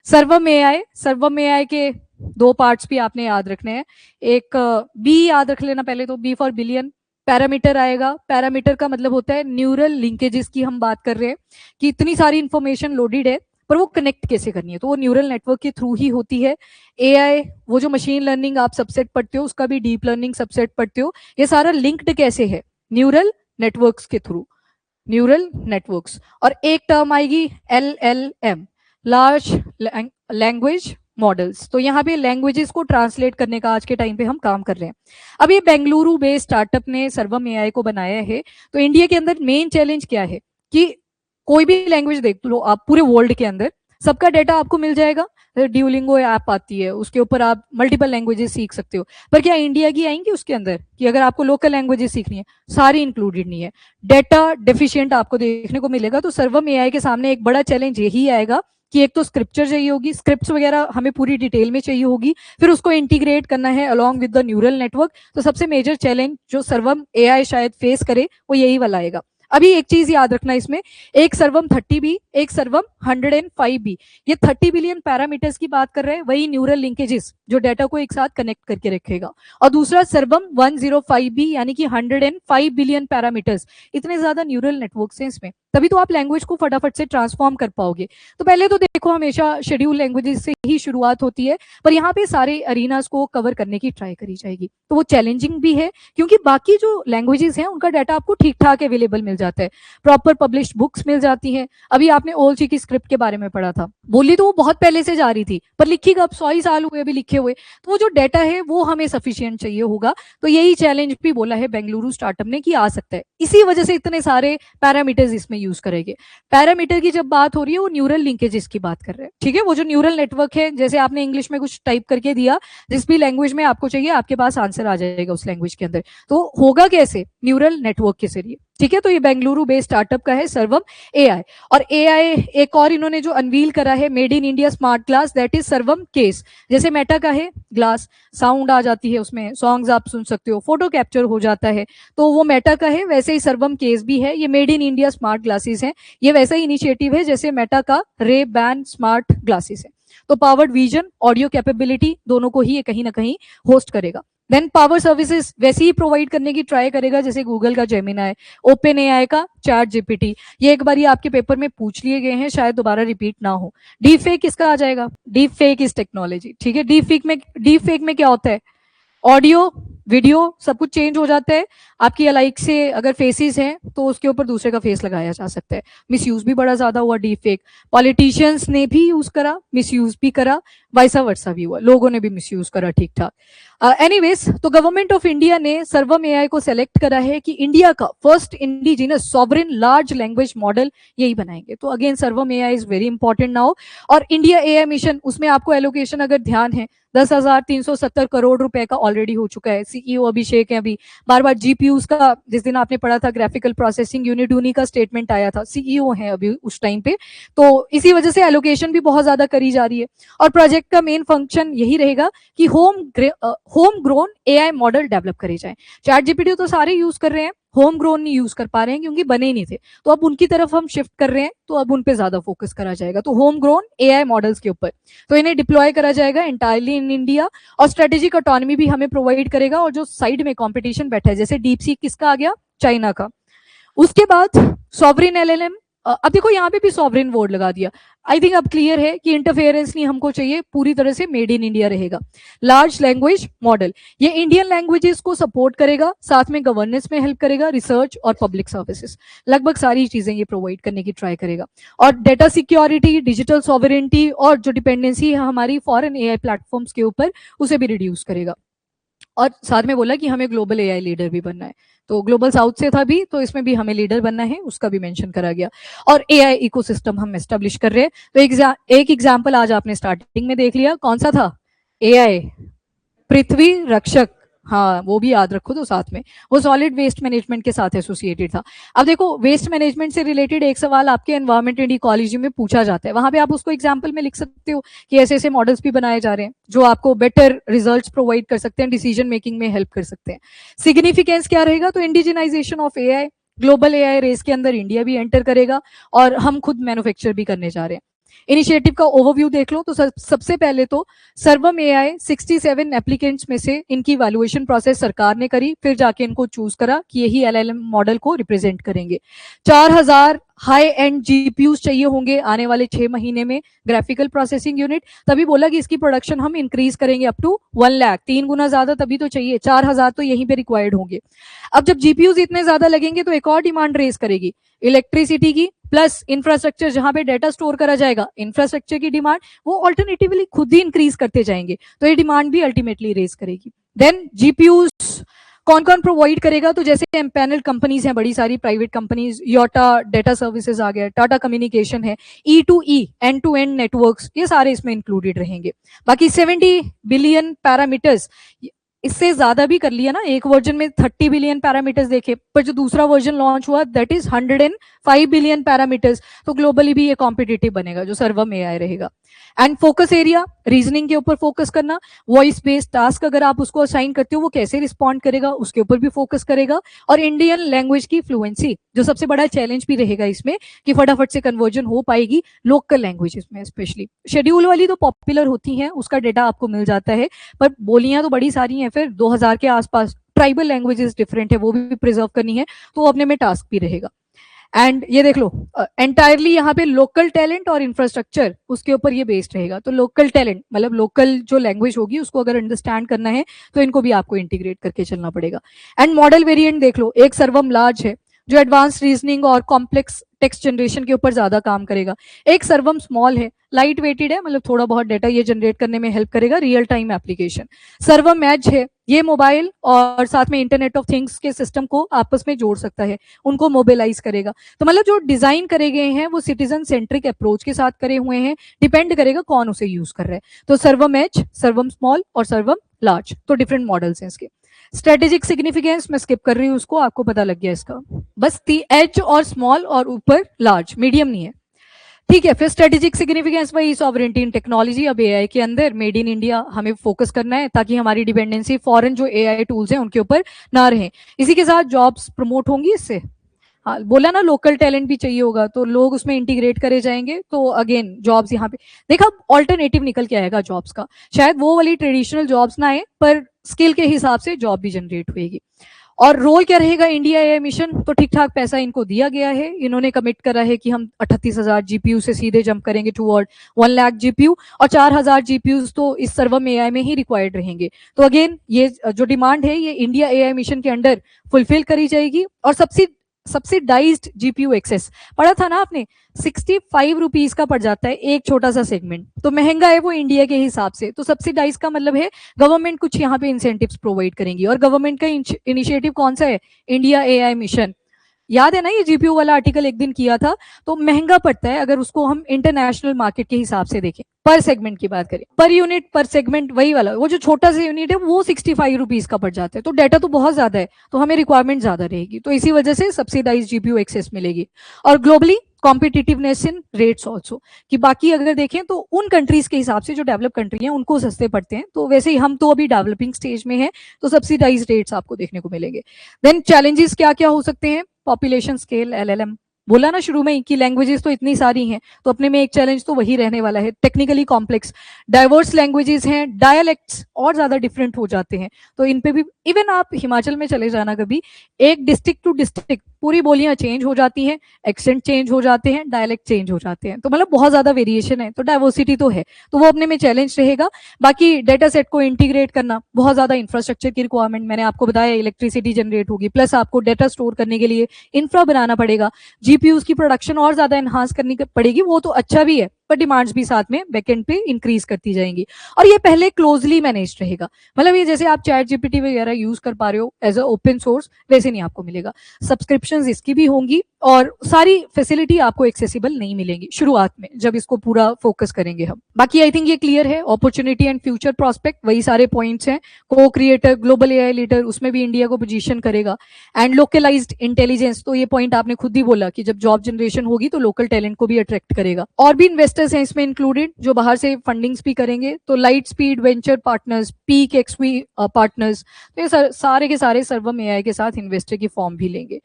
सर्वम एआई के दो पार्ट्स भी आपने याद रखने हैं। एक बी याद रख लेना पहले, तो बी फॉर बिलियन। पैरामीटर आएगा, पैरामीटर का मतलब होता है न्यूरल लिंकेजेस की हम बात कर रहे हैं कि इतनी सारी इंफॉर्मेशन लोडेड है पर वो कनेक्ट कैसे करनी है, तो वो न्यूरल नेटवर्क के थ्रू ही होती है। एआई, वो जो मशीन लर्निंग आप सबसेट पढ़ते हो उसका भी डीप लर्निंग सबसेट पढ़ते हो, ये सारा लिंक्ड कैसे है, न्यूरल नेटवर्क्स के थ्रू, न्यूरल नेटवर्क्स। और एक टर्म आएगी LLM, लार्ज लैंग्वेज मॉडल्स। तो यहाँ पे लैंग्वेजेस को ट्रांसलेट करने का आज के टाइम पे हम काम कर रहे हैं। अब ये बेंगलुरु बेस्ड स्टार्टअप ने सर्वम एआई को बनाया है। तो इंडिया के अंदर मेन चैलेंज क्या है कि कोई भी लैंग्वेज देख लो आप पूरे वर्ल्ड के अंदर, सबका डेटा आपको मिल जाएगा। ड्यूलिंगो ऐप आती है, उसके ऊपर आप मल्टीपल लैंग्वेजेस सीख सकते हो, पर क्या इंडिया की आएंगी उसके अंदर कि अगर आपको लोकल लैंग्वेजेस सीखनी है? सारी इंक्लूडेड नहीं है, डेटा डेफिशिएंट आपको देखने को मिलेगा। तो सर्वम एआई के सामने एक बड़ा चैलेंज यही आएगा कि एक तो स्क्रिप्चर चाहिए होगी, स्क्रिप्ट्स वगैरह हमें पूरी डिटेल में चाहिए होगी, फिर उसको इंटीग्रेट करना है along with the neural network. तो सबसे मेजर चैलेंज जो सर्वम एआई शायद फेस करे वो यही वाला आएगा। अभी एक चीज याद रखना इसमें, एक सर्वम 30B, एक सर्वम 105B, ये 30 बिलियन पैरामीटर्स की बात कर रहे हैं, वही न्यूरल लिंकेजेस जो डेटा को एक साथ कनेक्ट करके रखेगा। और दूसरा सर्वम 105B यानी कि 105 बिलियन पैरामीटर्स, इतने ज्यादा न्यूरल नेटवर्क्स हैं इसमें, तभी तो आप लैंग्वेज को फटाफट से ट्रांसफॉर्म कर पाओगे। तो पहले तो देखो हमेशा शेड्यूल लैंग्वेजेस से ही शुरुआत होती है, पर यहाँ पे सारे अरीनास को कवर करने की ट्राई करी जाएगी। तो वो चैलेंजिंग भी है क्योंकि बाकी जो लैंग्वेजेस हैं उनका डाटा आपको ठीक ठाक अवेलेबल मिल जाता है, प्रॉपर पब्लिश्ड बुक्स मिल जाती हैं। अभी आपने ओल्ची की स्क्रिप्ट के बारे में पढ़ा था, बोली तो वो बहुत पहले से जा रही थी, पर लिखी कब, 100 ही साल हुए अभी लिखे हुए। तो वो जो डाटा है वो हमें सफिशियंट चाहिए होगा। तो यही चैलेंज भी बोला है बेंगलुरु स्टार्टअप ने कि आ सकता है, इसी वजह से इतने सारे पैरामीटर्स इसमें यूज करेंगे। पैरामीटर की जब बात हो रही है वो न्यूरल लिंकेजेस की बात कर रहे हैं, ठीक है। वो जो न्यूरल नेटवर्क है, जैसे आपने इंग्लिश में कुछ टाइप करके दिया, जिस भी लैंग्वेज में आपको चाहिए आपके पास आंसर आ जाएगा उस लैंग्वेज के अंदर। तो होगा कैसे? न्यूरल नेटवर्क के जरिए, ठीक है। तो ये बेंगलुरु बेस्ड स्टार्टअप का है सर्वम एआई। और एआई एक और इन्होंने जो अनवील करा है, made in India smart glass, that is सर्वम केस। जैसे मेटा का है ग्लास, साउंड आ जाती है उसमें, सॉन्ग्स आप सुन सकते हो, फोटो कैप्चर हो जाता है, तो वो मेटा का है। वैसे ही सर्वम केस भी है, ये made in India smart glasses है। ये वैसा ही इनिशिएटिव है जैसे मेटा का रे बैन स्मार्ट ग्लासेस है। तो पावर्ड विजन, ऑडियो कैपेबिलिटी, दोनों को ही ये कहीं ना कहीं होस्ट करेगा। देन पावर सर्विसेज वैसे ही प्रोवाइड करने की ट्राई करेगा जैसे गूगल का जेमिनाई, ओपन एआई का चैट जीपीटी। ये एक बार आपके पेपर में पूछ लिए गए हैं, शायद दोबारा रिपीट ना हो। डीप फेक किसका आ जाएगा? डीप फेक इज टेक्नोलॉजी, ठीक है। डीप फेक में क्या होता है? ऑडियो वीडियो सब कुछ चेंज हो जाता है। आपकी अलाइक से अगर फेसेस हैं तो उसके ऊपर दूसरे का फेस लगाया जा सकता है। मिसयूज भी बड़ा ज्यादा हुआ डीप फेक, पॉलिटिशियंस ने भी यूज करा, मिसयूज भी करा, वाइसा वर्सा भी हुआ, लोगों ने भी मिसयूज करा, ठीक ठाक। एनीवेज, तो गवर्नमेंट ऑफ इंडिया ने सर्वम एआई को सेलेक्ट करा है कि इंडिया का first indigenous sovereign large language model यही बनाएंगे। तो अगेन सर्वम AI is very important now. और इंडिया एआई मिशन, उसमें आपको एलोकेशन अगर ध्यान है 10,370 करोड़ रुपए का ऑलरेडी हो चुका है। सीईओ अभिषेक है, अभी बार बार जीपीयूज का जिस दिन आपने पढ़ा था ग्राफिकल प्रोसेसिंग यूनिट, उन्हीं का स्टेटमेंट आया था, सीईओ है अभी उस टाइम पे। तो इसी वजह से एलोकेशन भी बहुत ज्यादा करी जा रही है। और प्रोजेक्ट का मेन फंक्शन यही रहेगा कि home grown AI model develop करे जाए। चैट जीपीटी तो सारे यूज कर रहे हैं, होम ग्रोन नहीं यूज कर पा रहे हैं क्योंकि बने ही नहीं थे, तो अब उनकी तरफ हम शिफ्ट कर रहे हैं, तो अब उन पे ज्यादा फोकस करा जाएगा। तो होम ग्रोन एआई मॉडल्स के ऊपर तो इन्हें डिप्लॉय करा जाएगा इंटायरली इन इंडिया। और स्ट्रेटेजिक ऑटोनॉमी भी हमें प्रोवाइड करेगा। और जो साइड में कंपटीशन बैठा है, जैसे डीप सीक किसका आ गया? चाइना का। उसके बाद सॉवरेन एलएलएम, अब देखो यहाँ पे भी सॉवरेन वर्ड लगा दिया। आई थिंक अब क्लियर है कि इंटरफेरेंस नहीं हमको चाहिए, पूरी तरह से मेड इन इंडिया रहेगा। लार्ज लैंग्वेज मॉडल, ये इंडियन लैंग्वेजेस को सपोर्ट करेगा, साथ में गवर्नेंस में हेल्प करेगा, रिसर्च और पब्लिक सर्विसेज, लगभग सारी चीजें ये प्रोवाइड करने की ट्राई करेगा। और डेटा सिक्योरिटी, डिजिटल सॉवरेनिटी और जो डिपेंडेंसी है हमारी फॉरेन एआई प्लेटफॉर्म्स के ऊपर, उसे भी रिड्यूस करेगा। और साथ में बोला कि हमें ग्लोबल एआई लीडर भी बनना है, तो ग्लोबल साउथ से था भी, तो इसमें भी हमें लीडर बनना है, उसका भी मेंशन करा गया। और एआई इकोसिस्टम हम एस्टेब्लिश कर रहे हैं। तो एक एग्जांपल आज आपने स्टार्टिंग में देख लिया, कौन सा था? एआई पृथ्वी रक्षक, हाँ वो भी याद रखो। तो साथ में वो सॉलिड वेस्ट मैनेजमेंट के साथ एसोसिएटेड था। अब देखो वेस्ट मैनेजमेंट से रिलेटेड एक सवाल आपके एनवायरमेंट एंड इकोलॉजी में पूछा जाता है, वहां पे आप उसको एग्जांपल में लिख सकते हो कि ऐसे ऐसे मॉडल्स भी बनाए जा रहे हैं जो आपको बेटर रिजल्ट्स प्रोवाइड कर सकते हैं, डिसीजन मेकिंग में हेल्प कर सकते हैं। सिग्निफिकेंस क्या रहेगा? तो indigenization of AI, global AI race के अंदर इंडिया भी एंटर करेगा और हम खुद मैन्युफैक्चर भी करने जा रहे हैं। इनिशिएटिव का ओवरव्यू देख लो तो सबसे पहले तो सर्वम एआई 67 एप्लीकेंट्स में से इनकी वैल्यूएशन प्रोसेस सरकार ने करी, फिर जाके इनको चूज करा कि यही एलएलएम मॉडल को रिप्रेजेंट करेंगे। 4000 हाई एंड जीपीयूज चाहिए होंगे आने वाले 6 महीने में, ग्राफिकल प्रोसेसिंग यूनिट। तभी बोला कि इसकी प्रोडक्शन हम इंक्रीज करेंगे अप टू 1 लाख, 3 गुना ज्यादा तभी तो चाहिए, 4000 तो यहीं पे रिक्वायर्ड होंगे। अब जब जीपीयूज इतने ज्यादा लगेंगे तो एक और डिमांड रेज करेगी इलेक्ट्रिसिटी की, प्लस इंफ्रास्ट्रक्चर जहां पे डेटा स्टोर करा जाएगा, इंफ्रास्ट्रक्चर की डिमांड वो ऑल्टरनेटिवली खुद ही इंक्रीज करते जाएंगे, तो ये डिमांड भी अल्टीमेटली रेज करेगी। देन जीपीयूज कौन कौन प्रोवाइड करेगा, तो जैसे एम्पैनल कंपनीज हैं बड़ी सारी private companies, Yotta data services आ गया, टाटा कम्युनिकेशन है, E2E and to and networks, ये सारे इसमें इंक्लूडेड रहेंगे। बाकी 70 बिलियन पैरामीटर्स, इससे ज्यादा भी कर लिया ना, एक वर्जन में 30 बिलियन पैरामीटर्स देखे, पर जो दूसरा वर्जन लॉन्च हुआ दैट इज 105 बिलियन पैरामीटर्स, तो ग्लोबली भी ये कॉम्पिटिटिव बनेगा जो सर्वम एआई रहेगा। एंड फोकस एरिया, रीजनिंग के ऊपर फोकस करना, वॉइस बेस्ड टास्क अगर आप उसको असाइन करते हो वो कैसे रिस्पॉन्ड करेगा उसके ऊपर भी फोकस करेगा, और इंडियन लैंग्वेज की फ्लुएंसी जो सबसे बड़ा चैलेंज भी रहेगा इसमें कि फटाफट से कन्वर्जन हो पाएगी लोकल लैंग्वेजेस में। स्पेशली शेड्यूल वाली तो पॉपुलर होती हैं, उसका डेटा आपको मिल जाता है, पर बोलियां तो बड़ी सारी हैं, फिर 2000 के आसपास ट्राइबल लैंग्वेजेस डिफरेंट है, वो भी प्रिजर्व करनी है, तो अपने में टास्क भी रहेगा। एंड ये देख लो एंटायरली यहाँ पे लोकल टैलेंट और इंफ्रास्ट्रक्चर उसके ऊपर ये बेस्ड रहेगा। तो लोकल टैलेंट मतलब लोकल जो लैंग्वेज होगी उसको अगर अंडरस्टैंड करना है तो इनको भी आपको इंटीग्रेट करके चलना पड़ेगा। एंड मॉडल वेरिएंट देख लो, एक सर्वम लार्ज है जो एडवांस रीजनिंग और कॉम्प्लेक्स टेक्स्ट जनरेशन के ऊपर ज्यादा काम करेगा, एक सर्वम स्मॉल है, लाइट वेटेड है, मतलब थोड़ा बहुत डेटा ये जनरेट करने में हेल्प करेगा, रियल टाइम एप्लीकेशन। सर्वम एज है, ये मोबाइल और साथ में इंटरनेट ऑफ थिंग्स के सिस्टम को आपस में जोड़ सकता है, उनको मोबिलाइज करेगा। तो मतलब जो डिजाइन करे गए हैं वो सिटीजन सेंट्रिक अप्रोच के साथ करे हुए हैं, डिपेंड करेगा कौन उसे यूज कर रहा है। तो सर्वम एज, सर्वम स्मॉल और सर्वम लार्ज, तो डिफरेंट मॉडल्स हैं इसके। स्ट्रेटेजिक सिग्निफिकेंस मैं स्किप कर रही हूँ, उसको आपको पता लग गया इसका, बस एज और स्मॉल और ऊपर लार्ज, मीडियम नहीं है, ठीक है। फिर स्ट्रेटेजिक सिग्निफिकेंस वही सॉवरेंटी इन टेक्नोलॉजी, अब एआई के अंदर मेड इन इंडिया हमें फोकस करना है ताकि हमारी डिपेंडेंसी फॉरेन जो एआई टूल्स हैं उनके ऊपर ना रहे। इसी के साथ जॉब्स प्रमोट होंगी इससे, हाँ बोला ना लोकल टैलेंट भी चाहिए होगा तो लोग उसमें इंटीग्रेट करे जाएंगे, तो अगेन जॉब्स यहाँ पे देखा ऑल्टरनेटिव निकल के आएगा जॉब्स का, शायद वो वाली ट्रेडिशनल जॉब्स ना आए पर स्किल के हिसाब से जॉब भी जनरेट होगी। और रोल क्या रहेगा इंडिया एआई मिशन, तो ठीक ठाक पैसा इनको दिया गया है, इन्होंने कमिट करा है कि हम 38,000 जीपीयू से सीधे जंप करेंगे टूवर्ड 1 लाख जीपीयू, और 4000 जीपीयू तो इस सर्वम एआई में ही रिक्वायर्ड रहेंगे। तो अगेन ये जो डिमांड है ये इंडिया एआई मिशन के अंडर फुलफिल करी जाएगी। और सब्सिडाइज्ड जीपीयू एक्सेस पढ़ा था ना आपने, 65 रुपीज का पड़ जाता है एक छोटा सा सेगमेंट, तो महंगा है वो इंडिया के हिसाब से। तो सब्सिडाइज का मतलब है गवर्नमेंट कुछ यहाँ पे इंसेंटिव्स प्रोवाइड करेंगी, और गवर्नमेंट का इनिशिएटिव कौन सा है, इंडिया एआई मिशन। याद है ना ये जीपीयू वाला आर्टिकल एक दिन किया था, तो महंगा पड़ता है अगर उसको हम इंटरनेशनल मार्केट के हिसाब से देखें, पर सेगमेंट की बात करें, पर यूनिट पर सेगमेंट वही वाला, वो जो छोटा सा यूनिट है वो 65 रुपीज का पड़ जाता है, तो डाटा तो बहुत ज्यादा है, तो हमें रिक्वायरमेंट ज्यादा रहेगी, तो इसी वजह से सब्सिडाइज जीपीयू एक्सेस मिलेगी। और globally competitiveness in rates also, कि बाकी अगर देखें तो उन कंट्रीज के हिसाब से जो डेवलप कंट्री हैं उनको सस्ते पड़ते हैं, तो वैसे ही हम तो अभी डेवलपिंग स्टेज में हैं, तो सब्सिडाइज रेट्स आपको देखने को मिलेंगे। देन चैलेंजेस क्या क्या हो सकते हैं, पॉपुलेशन स्केल, एलएलएम बोला ना शुरू में ही कि लैंग्वेजेस तो इतनी सारी हैं, तो अपने में एक चैलेंज तो वही रहने वाला है, टेक्निकली कॉम्प्लेक्स डाइवर्स लैंग्वेजेस हैं, डायलेक्ट्स और ज्यादा डिफरेंट हो जाते हैं, तो इन पे भी इवन आप हिमाचल में चले जाना कभी, एक डिस्ट्रिक्ट टू डिस्ट्रिक्ट पूरी बोलियां चेंज हो जाती हैं, एक्सेंट चेंज हो जाते हैं, डायलेक्ट चेंज हो जाते हैं, तो मतलब बहुत ज्यादा वेरिएशन है, तो डाइवर्सिटी तो है, तो वो अपने में चैलेंज रहेगा। बाकी डेटा सेट को इंटीग्रेट करना, बहुत ज्यादा इंफ्रास्ट्रक्चर की रिक्वायरमेंट, मैंने आपको बताया इलेक्ट्रिसिटी जनरेट होगी, प्लस आपको डेटा स्टोर करने के लिए इंफ्रा बनाना पड़ेगा, जीपीयूज की प्रोडक्शन और ज्यादा एनहांस करनी पड़ेगी, वो तो अच्छा भी है पर डिमांड्स भी साथ में बैकएंड पे इंक्रीज करती जाएंगी। और ये पहले क्लोजली मैनेज रहेगा, मतलब ये जैसे आप चैट जीपीटी वगैरह यूज कर पा रहे हो एज अ ओपन सोर्स, वैसे नहीं आपको मिलेगा, सब्सक्रिप्शंस इसकी भी होंगी और सारी फैसिलिटी आपको एक्सेसिबल नहीं मिलेंगी शुरुआत में जब इसको पूरा फोकस करेंगे हम। बाकी आई थिंक ये क्लियर है, अपॉर्चुनिटी एंड फ्यूचर प्रोस्पेक्ट वही सारे पॉइंट्स हैं, को क्रिएटर, ग्लोबल एआई लीडर, उसमें भी इंडिया को पोजीशन करेगा, एंड लोकलाइज्ड इंटेलिजेंस, तो ये पॉइंट आपने खुद ही बोला कि जब जॉब जनरेशन होगी तो लोकल टैलेंट को भी अट्रैक्ट करेगा। और भी इन्वेस्टर्स हैं इसमें इंक्लूडेड जो बाहर से फंडिंग्स भी करेंगे, तो light speed venture partners, peak XV partners, तो ये सारे के सारे सर्वम एआई के साथ इन्वेस्टर की फॉर्म भी लेंगे।